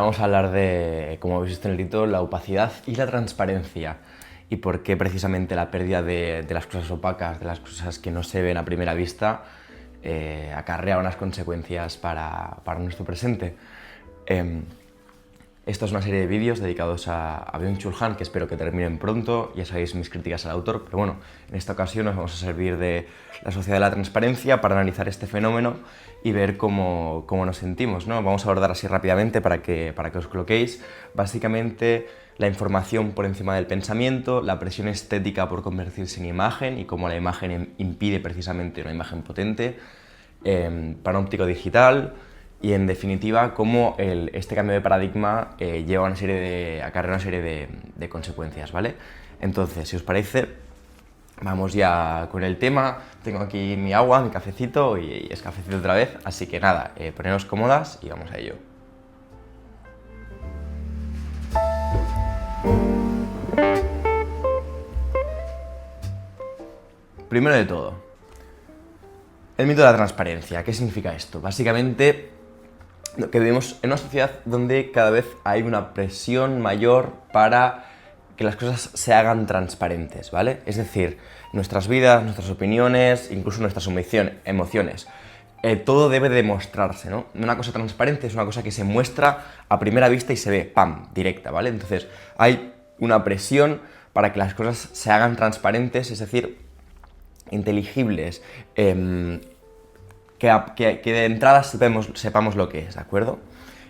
vamos a hablar de, como habéis visto en el título, la opacidad y la transparencia y por qué precisamente la pérdida de las cosas opacas, de las cosas que no se ven a primera vista, acarrea unas consecuencias para nuestro presente. Esto es una serie de vídeos dedicados a Byung-Chul Han, que espero que terminen pronto. Ya sabéis mis críticas al autor, pero bueno, en esta ocasión nos vamos a servir de la sociedad de la transparencia para analizar este fenómeno y ver cómo nos sentimos, ¿no? Vamos a abordar así rápidamente para que os coloquéis. Básicamente, la información por encima del pensamiento, la presión estética por convertirse en imagen y cómo la imagen impide precisamente una imagen potente, panóptico digital. Y en definitiva, cómo este cambio de paradigma acarrea una serie de consecuencias, ¿vale? Entonces, si os parece, vamos ya con el tema. Tengo aquí mi agua, mi cafecito, y es cafecito otra vez, así que nada, poneros cómodas y vamos a ello. Primero de todo, el mito de la transparencia. ¿Qué significa esto? Básicamente, que vivimos en una sociedad donde cada vez hay una presión mayor para que las cosas se hagan transparentes, ¿vale? Es decir, nuestras vidas, nuestras opiniones, incluso nuestras emociones, todo debe demostrarse, ¿no? Una cosa transparente es una cosa que se muestra a primera vista y se ve, ¡pam!, directa, ¿vale? Entonces, hay una presión para que las cosas se hagan transparentes, es decir, inteligibles, que de entrada sepamos lo que es, ¿de acuerdo?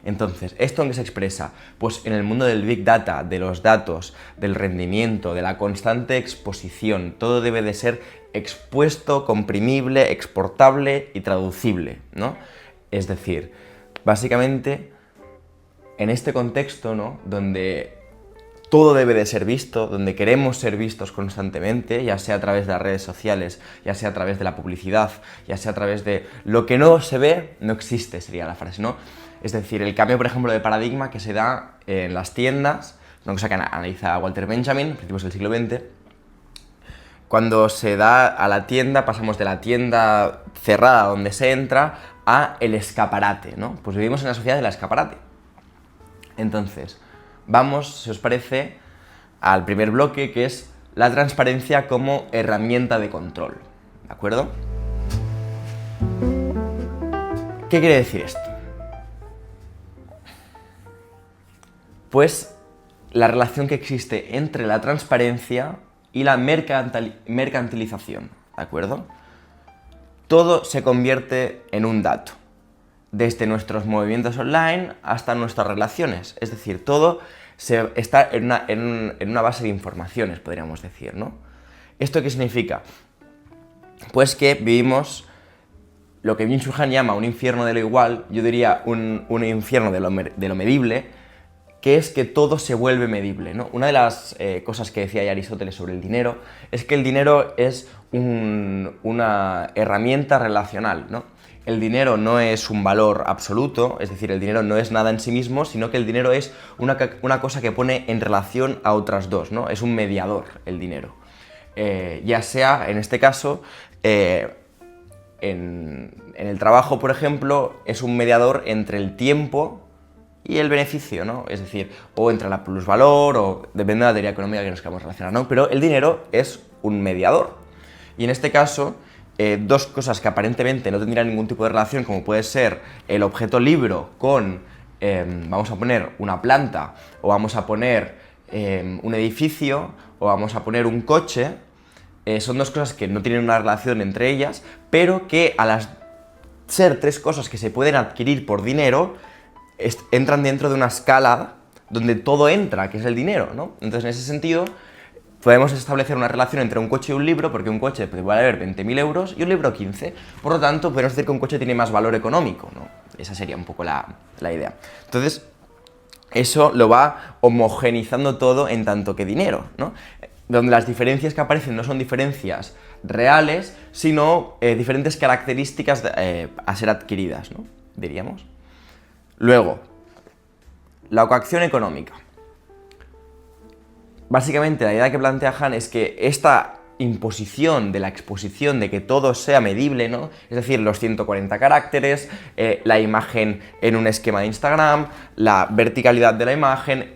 Entonces, ¿esto en qué se expresa? Pues en el mundo del Big Data, de los datos, del rendimiento, de la constante exposición. Todo debe de ser expuesto, comprimible, exportable y traducible, ¿no? Es decir, básicamente, en este contexto, ¿no?, donde todo debe de ser visto, donde queremos ser vistos constantemente, ya sea a través de las redes sociales, ya sea a través de la publicidad, ya sea a través de lo que no se ve, no existe, sería la frase, ¿no? Es decir, el cambio, por ejemplo, de paradigma que se da en las tiendas, una cosa que analiza Walter Benjamin, a principios del siglo XX, cuando se da a la tienda, pasamos de la tienda cerrada donde se entra a el escaparate, ¿no? Pues vivimos en la sociedad del escaparate. Entonces, vamos, si os parece, al primer bloque, que es la transparencia como herramienta de control, ¿de acuerdo? ¿Qué quiere decir esto? Pues la relación que existe entre la transparencia y la mercantilización, ¿de acuerdo? Todo se convierte en un dato, desde nuestros movimientos online hasta nuestras relaciones, es decir, todo está en una base de informaciones, podríamos decir, ¿no? ¿Esto qué significa? Pues que vivimos lo que Byung-Chul Han llama un infierno de lo igual, yo diría un infierno de lo medible, que es que todo se vuelve medible, ¿no? Una de las cosas que decía ya Aristóteles sobre el dinero es que el dinero es una herramienta relacional, ¿no? El dinero no es un valor absoluto, es decir, el dinero no es nada en sí mismo, sino que el dinero es una cosa que pone en relación a otras dos, ¿no? Es un mediador, el dinero. Ya sea, en este caso, en el trabajo, por ejemplo, es un mediador entre el tiempo y el beneficio, ¿no? Es decir, o entre la plusvalor, o depende de la teoría económica que nos queramos relacionar, ¿no? Pero el dinero es un mediador. Y en este caso, dos cosas que aparentemente no tendrían ningún tipo de relación, como puede ser el objeto libro con, vamos a poner una planta, o vamos a poner un edificio, o vamos a poner un coche, son dos cosas que no tienen una relación entre ellas, pero que al ser tres cosas que se pueden adquirir por dinero, entran dentro de una escala donde todo entra, que es el dinero, ¿no? Entonces, en ese sentido, podemos establecer una relación entre un coche y un libro, porque un coche puede valer 20.000 euros y un libro 15. Por lo tanto, podemos decir que un coche tiene más valor económico, ¿no? Esa sería un poco la idea. Entonces, eso lo va homogenizando todo en tanto que dinero, ¿no? Donde las diferencias que aparecen no son diferencias reales, sino diferentes características a ser adquiridas, ¿no? Diríamos. Luego, la coacción económica. Básicamente, la idea que plantea Han es que esta imposición de la exposición de que todo sea medible, ¿no? Es decir, los 140 caracteres, la imagen en un esquema de Instagram, la verticalidad de la imagen,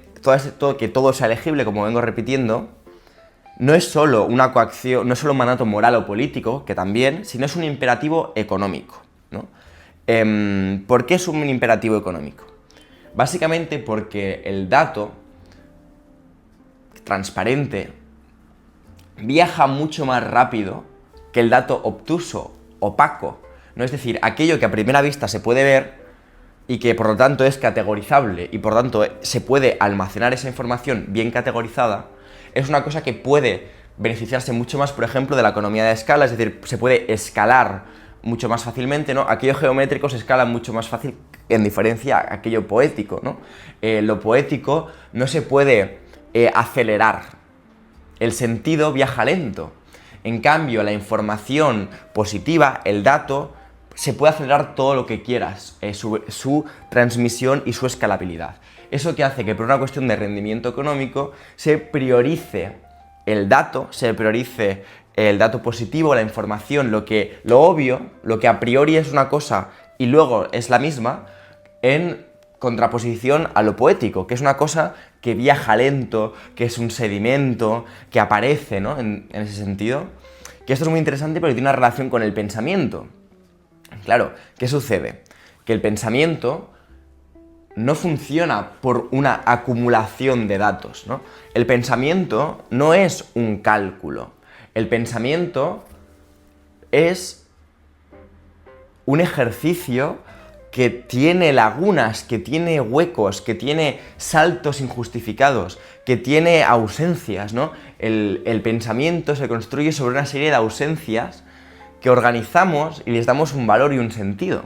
que todo sea legible, como vengo repitiendo, no es solo una coacción, no es solo un mandato moral o político, que también, sino es un imperativo económico, ¿no? ¿Por qué es un imperativo económico? Básicamente porque el dato transparente viaja mucho más rápido que el dato obtuso, opaco, ¿no? Es decir, aquello que a primera vista se puede ver y que por lo tanto es categorizable y por lo tanto se puede almacenar esa información bien categorizada, es una cosa que puede beneficiarse mucho más, por ejemplo, de la economía de escala, es decir, se puede escalar mucho más fácilmente, ¿no? Aquello geométrico se escala mucho más fácil en diferencia a aquello poético, ¿no? Lo poético no se puede acelerar, el sentido viaja lento. En cambio, la información positiva, el dato, se puede acelerar todo lo que quieras, su transmisión y su escalabilidad. Eso que hace que por una cuestión de rendimiento económico se priorice el dato positivo, la información, lo obvio, lo que a priori es una cosa y luego es la misma, en contraposición a lo poético, que es una cosa que viaja lento, que es un sedimento, que aparece, ¿no? En ese sentido. Que esto es muy interesante porque tiene una relación con el pensamiento. Claro, ¿qué sucede? Que el pensamiento no funciona por una acumulación de datos, ¿no? El pensamiento no es un cálculo. El pensamiento es un ejercicio que tiene lagunas, que tiene huecos, que tiene saltos injustificados, que tiene ausencias, ¿no? El pensamiento se construye sobre una serie de ausencias que organizamos y les damos un valor y un sentido,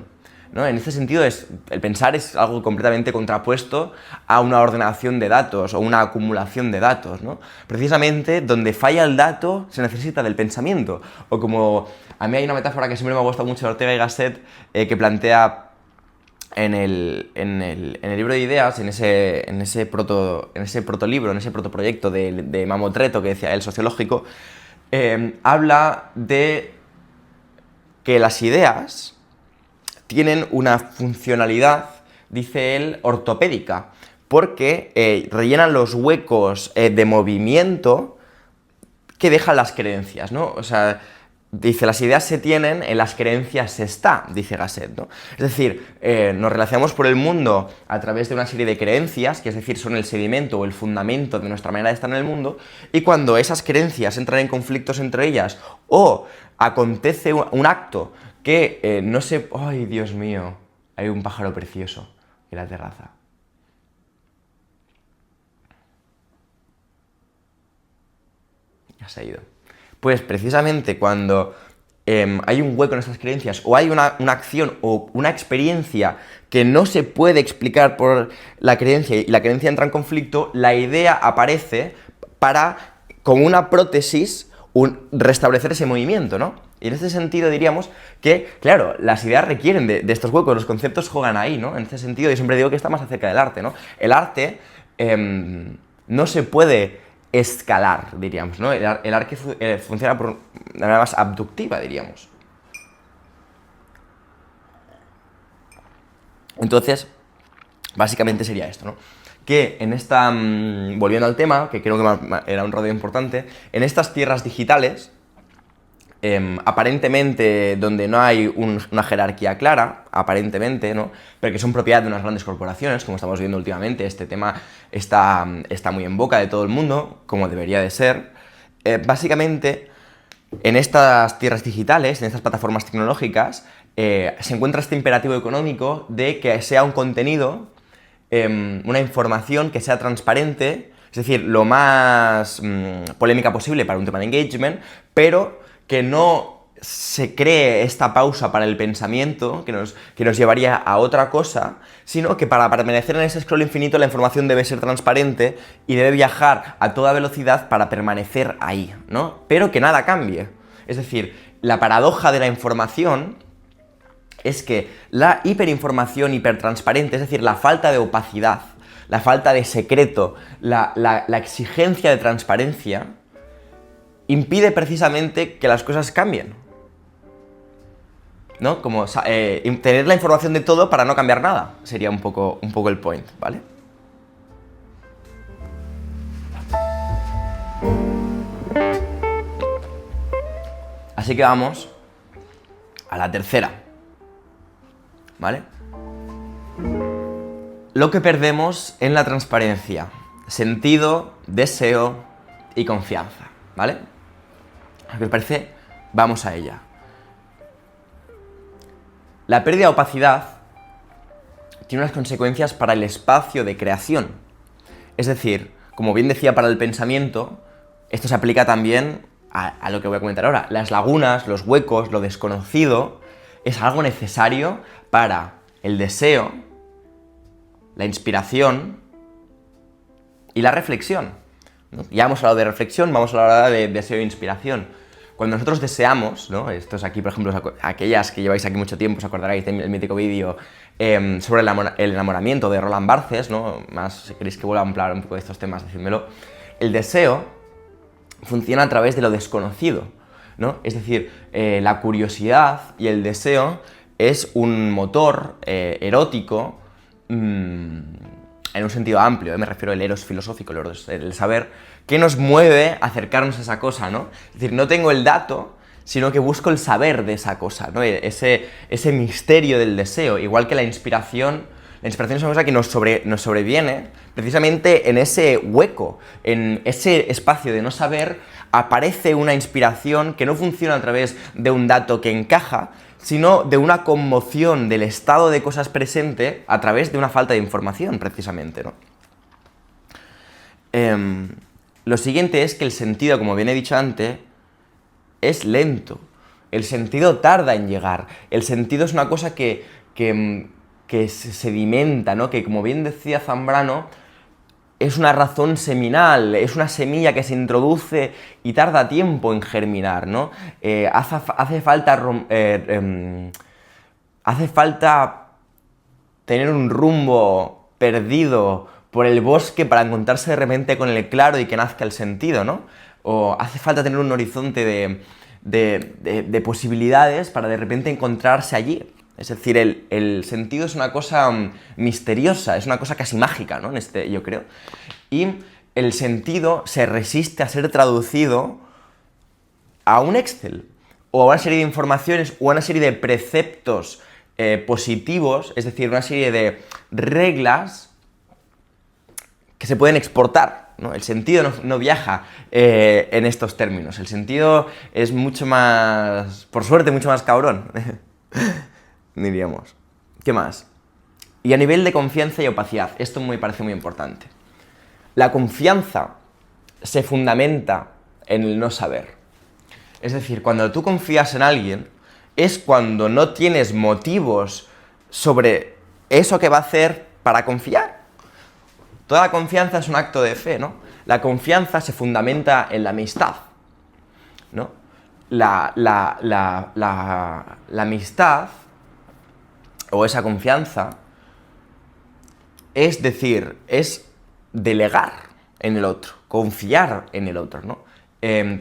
¿no? En este sentido, el pensar es algo completamente contrapuesto a una ordenación de datos o una acumulación de datos, ¿no? Precisamente donde falla el dato se necesita del pensamiento. O como a mí hay una metáfora que siempre me ha gustado mucho de Ortega y Gasset, que plantea en el libro de ideas, en ese protolibro, en ese protoproyecto de Mamotreto que decía el sociológico, habla de que las ideas tienen una funcionalidad, dice él, ortopédica, porque rellenan los huecos de movimiento que dejan las creencias, ¿no? O sea, dice, las ideas se tienen, en las creencias se está, dice Gasset, ¿no? Es decir, nos relacionamos por el mundo a través de una serie de creencias, que es decir, son el sedimento o el fundamento de nuestra manera de estar en el mundo, y cuando esas creencias entran en conflictos entre ellas, o acontece un acto que no se... ¡Ay, Dios mío! Hay un pájaro precioso en la terraza. Ya se ha ido. Pues precisamente cuando hay un hueco en estas creencias, o hay una acción o una experiencia que no se puede explicar por la creencia y la creencia entra en conflicto, la idea aparece para, como una prótesis, restablecer ese movimiento, ¿no? Y en este sentido diríamos que, claro, las ideas requieren de estos huecos, los conceptos juegan ahí, ¿no? En este sentido yo siempre digo que está más acerca del arte, ¿no? El arte no se puede escalar, diríamos, ¿no? El arte funciona por una manera más abductiva, diríamos. Entonces, básicamente sería esto, ¿no? Que en esta, volviendo al tema, que creo que era un rodeo importante, en estas tierras digitales, aparentemente donde no hay una jerarquía clara, aparentemente, ¿no? Pero que son propiedad de unas grandes corporaciones, como estamos viendo últimamente, este tema está muy en boca de todo el mundo, como debería de ser. Básicamente, en estas tierras digitales, en estas plataformas tecnológicas, se encuentra este imperativo económico de que sea un contenido, una información que sea transparente, es decir, lo más polémica posible para un tema de engagement, pero que no se cree esta pausa para el pensamiento que nos llevaría a otra cosa, sino que para permanecer en ese scroll infinito la información debe ser transparente y debe viajar a toda velocidad para permanecer ahí, ¿no? Pero que nada cambie. Es decir, la paradoja de la información es que la hiperinformación hipertransparente, es decir, la falta de opacidad, la falta de secreto, la exigencia de transparencia, impide precisamente que las cosas cambien, ¿no? Como tener la información de todo para no cambiar nada, sería un poco el point, ¿vale? Así que vamos a la tercera, ¿vale? Lo que perdemos en la transparencia: sentido, deseo y confianza, ¿vale? ¿Qué os parece? Vamos a ella. La pérdida de opacidad tiene unas consecuencias para el espacio de creación. Es decir, como bien decía para el pensamiento, esto se aplica también a lo que voy a comentar ahora. Las lagunas, los huecos, lo desconocido, es algo necesario para el deseo, la inspiración y la reflexión, ¿no? Ya hemos hablado de reflexión, vamos a hablar ahora de deseo e inspiración. Cuando nosotros deseamos, ¿no? Esto es aquí, por ejemplo, aquellas que lleváis aquí mucho tiempo, os acordaréis del mítico vídeo sobre el enamoramiento de Roland Barthes, ¿no? Más, si queréis que vuelva a hablar un poco de estos temas, decídmelo. El deseo funciona a través de lo desconocido, ¿no? Es decir, la curiosidad y el deseo es un motor erótico, en un sentido amplio, me refiero al eros filosófico, el saber, que nos mueve a acercarnos a esa cosa, ¿no? Es decir, no tengo el dato, sino que busco el saber de esa cosa, ¿no? Ese misterio del deseo, igual que la inspiración. La inspiración es una cosa que nos sobreviene precisamente en ese hueco, en ese espacio de no saber, aparece una inspiración que no funciona a través de un dato que encaja, sino de una conmoción del estado de cosas presente a través de una falta de información, precisamente, ¿no? Lo siguiente es que el sentido, como bien he dicho antes, es lento. El sentido tarda en llegar. El sentido es una cosa que se sedimenta, ¿no? Que, como bien decía Zambrano, es una razón seminal, es una semilla que se introduce y tarda tiempo en germinar, ¿no? Hace falta tener un rumbo perdido por el bosque para encontrarse de repente con el claro y que nazca el sentido, ¿no? O hace falta tener un horizonte de posibilidades para de repente encontrarse allí. Es decir, el sentido es una cosa misteriosa, es una cosa casi mágica, ¿no? Yo creo. Y el sentido se resiste a ser traducido a un Excel, o a una serie de informaciones, o a una serie de preceptos positivos, es decir, una serie de reglas que se pueden exportar, ¿no? El sentido no viaja en estos términos. El sentido es mucho más, por suerte, mucho más cabrón. Diríamos. ¿Qué más? Y a nivel de confianza y opacidad, esto me parece muy importante. La confianza se fundamenta en el no saber. Es decir, cuando tú confías en alguien, es cuando no tienes motivos sobre eso que va a hacer para confiar. Toda la confianza es un acto de fe, ¿no? La confianza se fundamenta en la amistad, ¿no? La amistad, o esa confianza, es decir, es delegar en el otro, confiar en el otro, ¿no?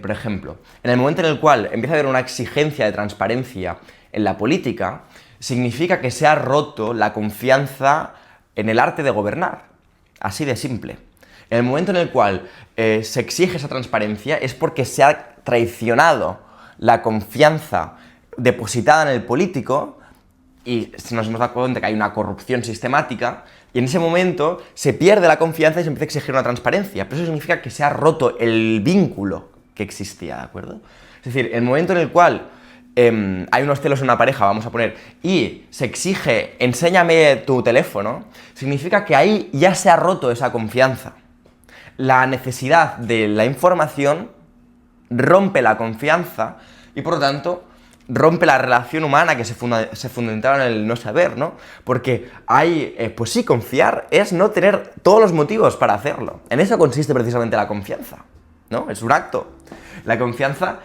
Por ejemplo, en el momento en el cual empieza a haber una exigencia de transparencia en la política, significa que se ha roto la confianza en el arte de gobernar. Así de simple. En el momento en el cual se exige esa transparencia es porque se ha traicionado la confianza depositada en el político y nos hemos dado cuenta que hay una corrupción sistemática, y en ese momento se pierde la confianza y se empieza a exigir una transparencia. Pero eso significa que se ha roto el vínculo que existía, ¿de acuerdo? Es decir, el momento en el cual hay unos celos en una pareja, vamos a poner, y se exige, enséñame tu teléfono, significa que ahí ya se ha roto esa confianza. La necesidad de la información rompe la confianza y, por lo tanto, rompe la relación humana que se fundamentaba en el no saber, ¿no? Porque pues sí, confiar es no tener todos los motivos para hacerlo. En eso consiste precisamente la confianza, ¿no? Es un acto. La confianza,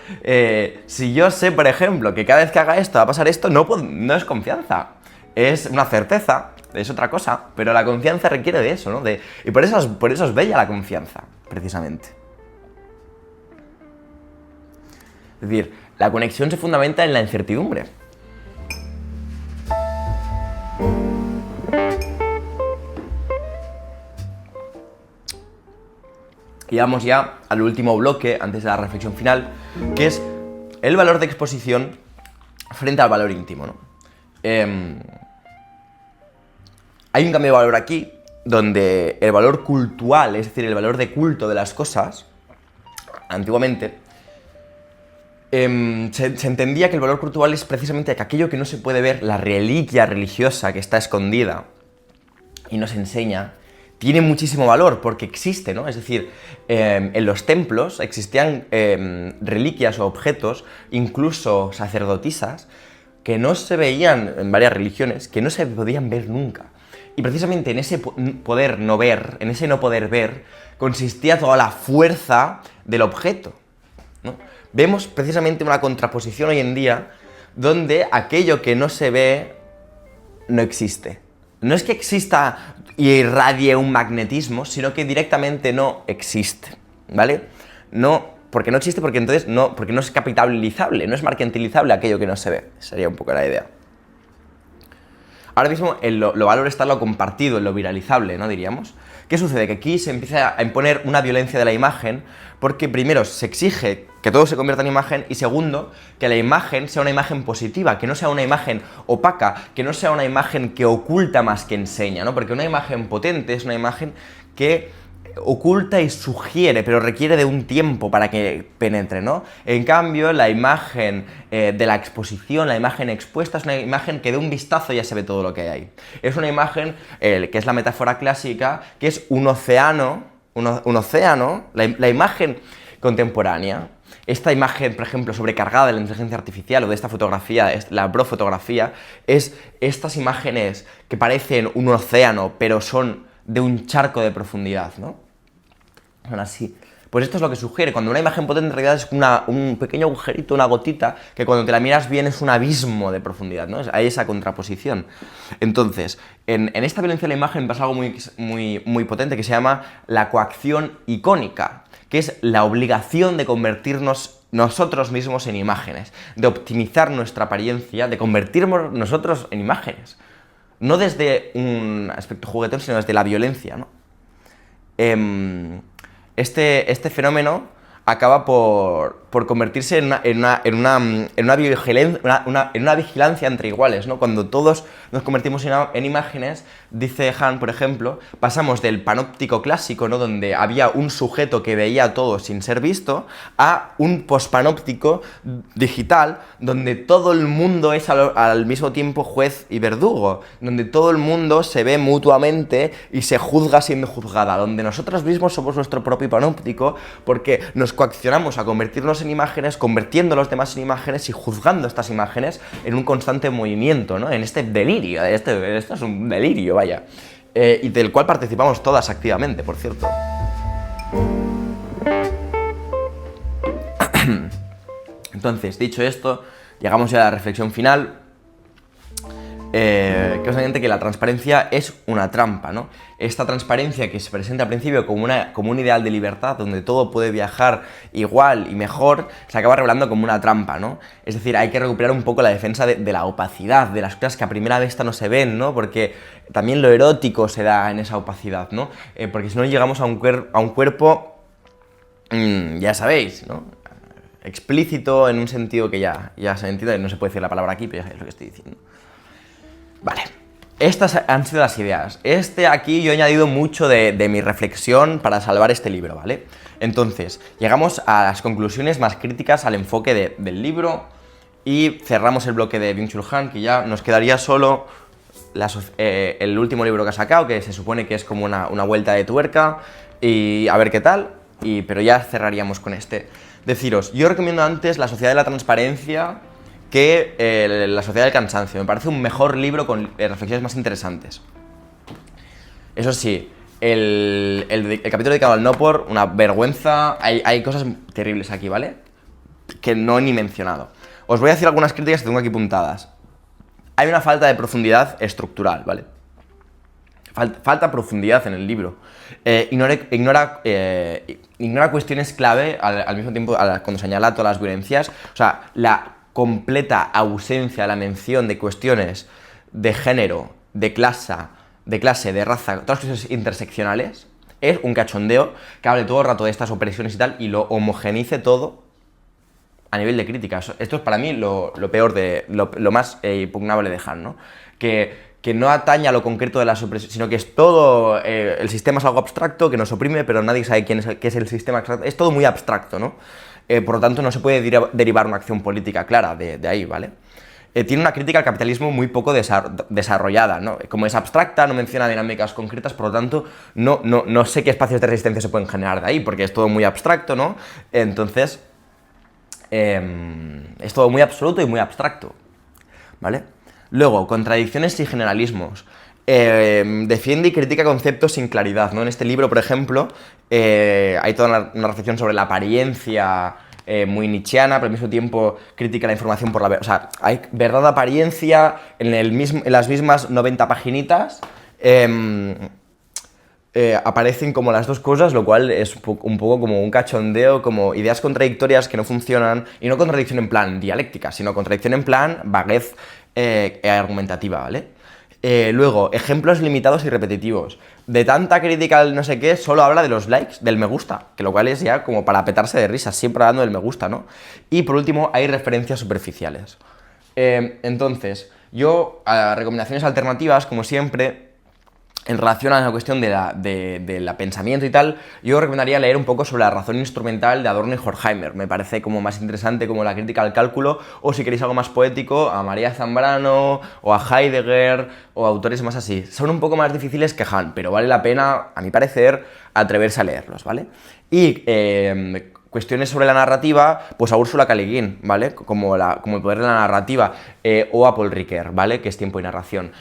si yo sé, por ejemplo, que cada vez que haga esto va a pasar esto, no es confianza. Es una certeza, es otra cosa, pero la confianza requiere de eso, ¿no? Y por eso es bella la confianza, precisamente. Es decir, la conexión se fundamenta en la incertidumbre. Y vamos ya al último bloque, antes de la reflexión final, que es el valor de exposición frente al valor íntimo, ¿no? Hay un cambio de valor aquí, donde el valor cultual, es decir, el valor de culto de las cosas, antiguamente, se entendía que el valor cultural es precisamente que aquello que no se puede ver, la reliquia religiosa que está escondida y nos enseña, tiene muchísimo valor porque existe, ¿no? Es decir, en los templos existían reliquias o objetos, incluso sacerdotisas, que no se veían en varias religiones, que no se podían ver nunca. Y precisamente en ese poder no ver, en ese no poder ver, consistía toda la fuerza del objeto, ¿no? Vemos precisamente una contraposición hoy en día donde aquello que no se ve no existe. No es que exista y irradie un magnetismo, sino que directamente no existe, ¿vale? No, porque no existe, porque entonces no, porque no es capitalizable, no es mercantilizable aquello que no se ve. Sería un poco la idea. Ahora mismo lo valor está en lo compartido, en lo viralizable, ¿no? Diríamos. ¿Qué sucede? Que aquí se empieza a imponer una violencia de la imagen porque primero se exige que todo se convierta en imagen y segundo, que la imagen sea una imagen positiva, que no sea una imagen opaca, que no sea una imagen que oculta más que enseña, ¿no? Porque una imagen potente es una imagen que oculta y sugiere, pero requiere de un tiempo para que penetre, ¿no? En cambio, la imagen de la exposición, la imagen expuesta, es una imagen que de un vistazo ya se ve todo lo que hay ahí. Es una imagen, que es la metáfora clásica, que es un océano, la imagen contemporánea. Esta imagen, por ejemplo, sobrecargada de la inteligencia artificial o de esta fotografía, la profotografía, es estas imágenes que parecen un océano, pero son de un charco de profundidad, ¿no? Son así. Pues esto es lo que sugiere. Cuando una imagen potente en realidad es un pequeño agujerito, una gotita, que cuando te la miras bien es un abismo de profundidad, ¿no? Hay esa contraposición. Entonces, en esta violencia de la imagen pasa algo muy potente que se llama la coacción icónica, que es la obligación de convertirnos nosotros mismos en imágenes, de optimizar nuestra apariencia, de convertirnos nosotros en imágenes. No desde un aspecto juguetón, sino desde la violencia, ¿no? Este fenómeno acaba por convertirse en una vigilancia entre iguales, ¿no? Cuando todos nos convertimos en imágenes, dice Han, por ejemplo, pasamos del panóptico clásico, ¿no? Donde había un sujeto que veía todo sin ser visto, a un pospanóptico digital, donde todo el mundo es al mismo tiempo juez y verdugo, donde todo el mundo se ve mutuamente y se juzga siendo juzgada, donde nosotros mismos somos nuestro propio panóptico, porque nos coaccionamos a convertirnos en imágenes, convirtiendo a los demás en imágenes y juzgando estas imágenes en un constante movimiento, ¿no? En este delirio, esto es un delirio, vaya, y del cual participamos todas activamente, por cierto. Entonces, dicho esto, llegamos ya a la reflexión final, que es evidente que la transparencia es una trampa, ¿no? Esta transparencia que se presenta al principio como un ideal de libertad, donde todo puede viajar igual y mejor, se acaba revelando como una trampa, ¿no? Es decir, hay que recuperar un poco la defensa de la opacidad, de las cosas que a primera vista no se ven, ¿no? Porque también lo erótico se da en esa opacidad, ¿no? Porque si no llegamos a un cuerpo, ya sabéis, ¿no? Explícito en un sentido que ya se entiende, no se puede decir la palabra aquí, pero ya sabéis lo que estoy diciendo. Vale, estas han sido las ideas. Aquí yo he añadido mucho de mi reflexión para salvar este libro, ¿vale? Entonces, llegamos a las conclusiones más críticas al enfoque del libro y cerramos el bloque de Byung-Chul Han, que ya nos quedaría solo el último libro que ha sacado, que se supone que es como una vuelta de tuerca, y a ver qué tal, pero ya cerraríamos con este. Deciros, yo recomiendo antes La Sociedad de la Transparencia que La Sociedad del Cansancio. Me parece un mejor libro con reflexiones más interesantes. Eso sí, el capítulo dedicado al no por, una vergüenza, hay cosas terribles aquí, ¿vale? Que no he ni mencionado. Os voy a decir algunas críticas que tengo aquí apuntadas. Hay una falta de profundidad estructural, ¿vale? Falta profundidad en el libro. Ignora cuestiones clave al mismo tiempo cuando señala todas las violencias. O sea, la completa ausencia de la mención de cuestiones de género, de clase, de raza, todas las cuestiones interseccionales, es un cachondeo que hable todo el rato de estas opresiones y tal y lo homogenice todo a nivel de críticas. Esto es para mí lo peor, lo más impugnable de Han, ¿no? Que no atañe a lo concreto de las opresiones, sino que es todo, el sistema es algo abstracto que nos oprime, pero nadie sabe qué es el sistema exacto. Es todo muy abstracto, ¿no? Por lo tanto, no se puede derivar una acción política clara de ahí, ¿vale? Tiene una crítica al capitalismo muy poco desarrollada, ¿no? Como es abstracta, no menciona dinámicas concretas, por lo tanto, no sé qué espacios de resistencia se pueden generar de ahí, porque es todo muy abstracto, ¿no? Entonces, es todo muy absoluto y muy abstracto, ¿vale? Luego, contradicciones y generalismos. Defiende y critica conceptos sin claridad, ¿no? En este libro, por ejemplo, hay toda una reflexión sobre la apariencia muy nietzscheana, pero al mismo tiempo critica la información por la verdad. O sea, hay verdad, apariencia en las mismas 90 paginitas. Aparecen como las dos cosas, lo cual es un poco como un cachondeo, como ideas contradictorias que no funcionan, y no contradicción en plan dialéctica, sino contradicción en plan vaguez argumentativa, ¿vale? Luego, ejemplos limitados y repetitivos. De tanta crítica al no sé qué, solo habla de los likes, del me gusta, que lo cual es ya como para petarse de risas, siempre hablando del me gusta, ¿no? Y por último, hay referencias superficiales. Entonces, yo, a recomendaciones alternativas, como siempre, en relación a la cuestión de la pensamiento y tal, yo recomendaría leer un poco sobre la razón instrumental de Adorno y Horkheimer. Me parece como más interesante como la crítica al cálculo, o si queréis algo más poético, a María Zambrano, o a Heidegger, o a autores más así. Son un poco más difíciles que Han, pero vale la pena, a mi parecer, atreverse a leerlos, ¿vale? Y cuestiones sobre la narrativa, pues a Úrsula K. Le Guin, ¿vale? Como el poder de la narrativa, o a Paul Ricoeur, ¿vale? Que es Tiempo y narración.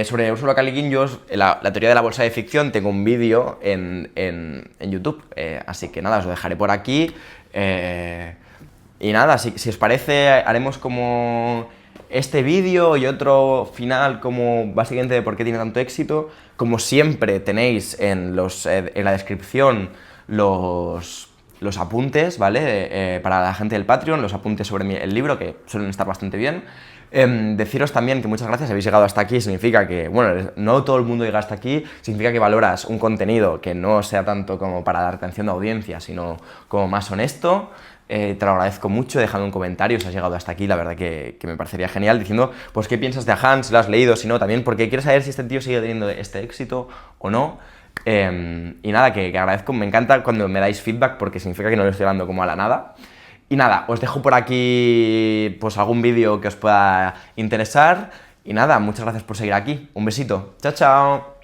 Sobre Úrsula K. Le Guin, yo, la teoría de la bolsa de ficción, tengo un vídeo en YouTube, así que nada, os lo dejaré por aquí. Y nada, si os parece, haremos como este vídeo y otro final como básicamente de por qué tiene tanto éxito. Como siempre tenéis en la descripción los apuntes, ¿vale? Para la gente del Patreon, los apuntes sobre el libro, que suelen estar bastante bien. Deciros también que muchas gracias, habéis llegado hasta aquí, significa que, bueno, no todo el mundo llega hasta aquí, significa que valoras un contenido que no sea tanto como para la retención de audiencia, sino como más honesto. Te lo agradezco mucho, dejando un comentario si has llegado hasta aquí, la verdad que me parecería genial, diciendo pues qué piensas de Han, si lo has leído, si no, también porque quiero saber si este tío sigue teniendo este éxito o no. Y nada, que agradezco, me encanta cuando me dais feedback porque significa que no lo estoy dando como a la nada. Y nada, os dejo por aquí pues algún vídeo que os pueda interesar. Y nada, muchas gracias por seguir aquí. Un besito. Chao, chao.